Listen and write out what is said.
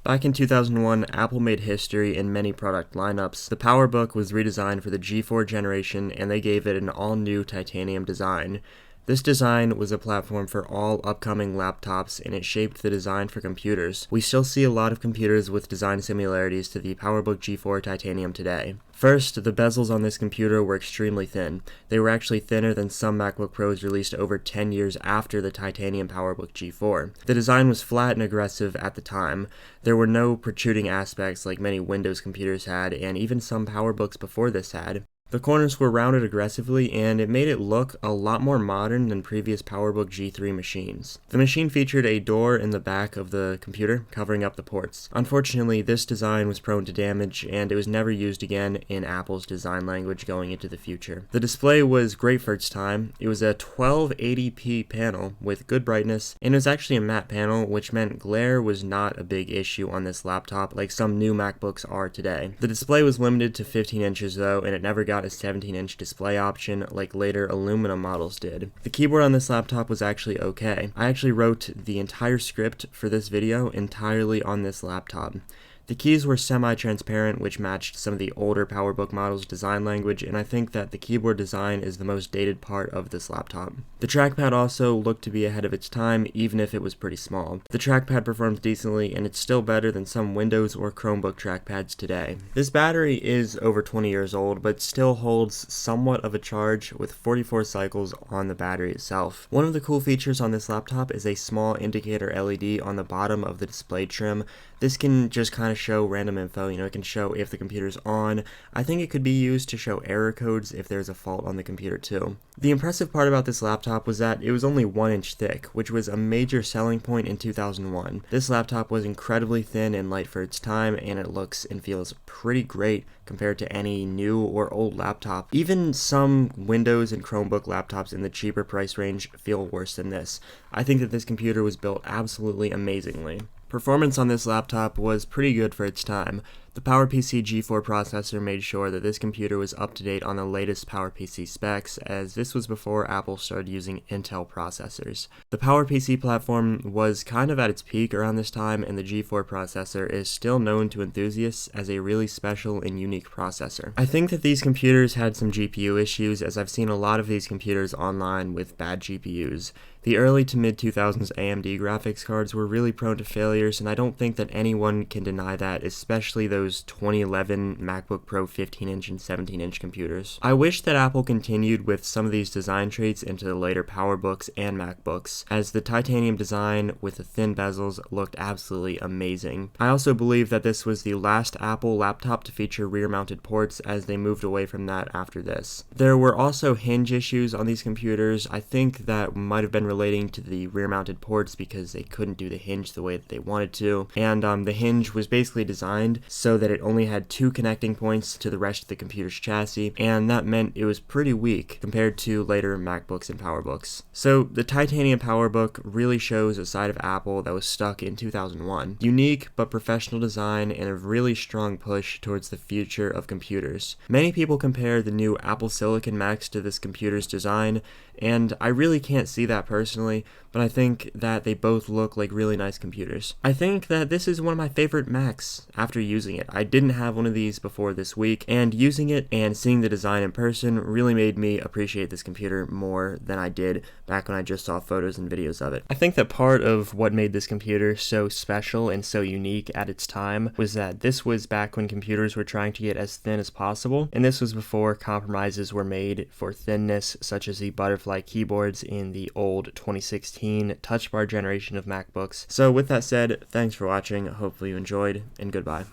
Back in 2001, Apple made history in many product lineups. The PowerBook was redesigned for the G4 generation, and they gave it an all-new titanium design. This design was a platform for all upcoming laptops, and it shaped the design for computers. We still see a lot of computers with design similarities to the PowerBook G4 Titanium today. First, the bezels on this computer were extremely thin. They were actually thinner than some MacBook Pros released over 10 years after the titanium PowerBook G4. The design was flat and aggressive at the time. There were no protruding aspects like many Windows computers had, and even some PowerBooks before this had. The corners were rounded aggressively, and it made it look a lot more modern than previous PowerBook G3 machines. The machine featured a door in the back of the computer, covering up the ports. Unfortunately, this design was prone to damage, and it was never used again in Apple's design language going into the future. The display was great for its time. It was a 1280p panel with good brightness, and it was actually a matte panel, which meant glare was not a big issue on this laptop like some new MacBooks are today. The display was limited to 15 inches though, and it never got a 17-inch display option like later aluminum models did. The keyboard on this laptop was actually okay. I actually wrote the entire script for this video entirely on this laptop. The keys were semi-transparent, which matched some of the older PowerBook models' design language, and I think that the keyboard design is the most dated part of this laptop. The trackpad also looked to be ahead of its time, even if it was pretty small. The trackpad performs decently, and it's still better than some Windows or Chromebook trackpads today. This battery is over 20 years old, but still holds somewhat of a charge with 44 cycles on the battery itself. One of the cool features on this laptop is a small indicator LED on the bottom of the display trim. This can just kind of show random info, it can show if the computer's on. I think it could be used to show error codes if there's a fault on the computer too. The impressive part about this laptop was that it was only 1 inch thick, which was a major selling point in 2001. This laptop was incredibly thin and light for its time, and it looks and feels pretty great compared to any new or old laptop. Even some Windows and Chromebook laptops in the cheaper price range feel worse than this. I think that this computer was built absolutely amazingly. Performance on this laptop was pretty good for its time. The PowerPC G4 processor made sure that this computer was up to date on the latest PowerPC specs, as this was before Apple started using Intel processors. The PowerPC platform was kind of at its peak around this time, and the G4 processor is still known to enthusiasts as a really special and unique processor. I think that these computers had some GPU issues, as I've seen a lot of these computers online with bad GPUs. The early to mid-2000s AMD graphics cards were really prone to failures, and I don't think that anyone can deny that, especially those 2011 MacBook Pro 15-inch and 17-inch computers. I wish that Apple continued with some of these design traits into the later PowerBooks and MacBooks, as the titanium design with the thin bezels looked absolutely amazing. I also believe that this was the last Apple laptop to feature rear-mounted ports, as they moved away from that after this. There were also hinge issues on these computers. I think that might have been relating to the rear-mounted ports because they couldn't do the hinge the way that they wanted to, and the hinge was basically designed so that it only had 2 connecting points to the rest of the computer's chassis, and that meant it was pretty weak compared to later MacBooks and PowerBooks. So the titanium PowerBook really shows a side of Apple that was stuck in 2001. Unique but professional design and a really strong push towards the future of computers. Many people compare the new Apple Silicon Macs to this computer's design, and I really can't see that personally, but I think that they both look like really nice computers. I think that this is one of my favorite Macs after using it. I didn't have one of these before this week, and using it and seeing the design in person really made me appreciate this computer more than I did back when I just saw photos and videos of it. I think that part of what made this computer so special and so unique at its time was that this was back when computers were trying to get as thin as possible, and this was before compromises were made for thinness, such as the butterfly keyboards in the old 2016 Touch Bar generation of MacBooks. So with that said, thanks for watching, hopefully you enjoyed, and goodbye.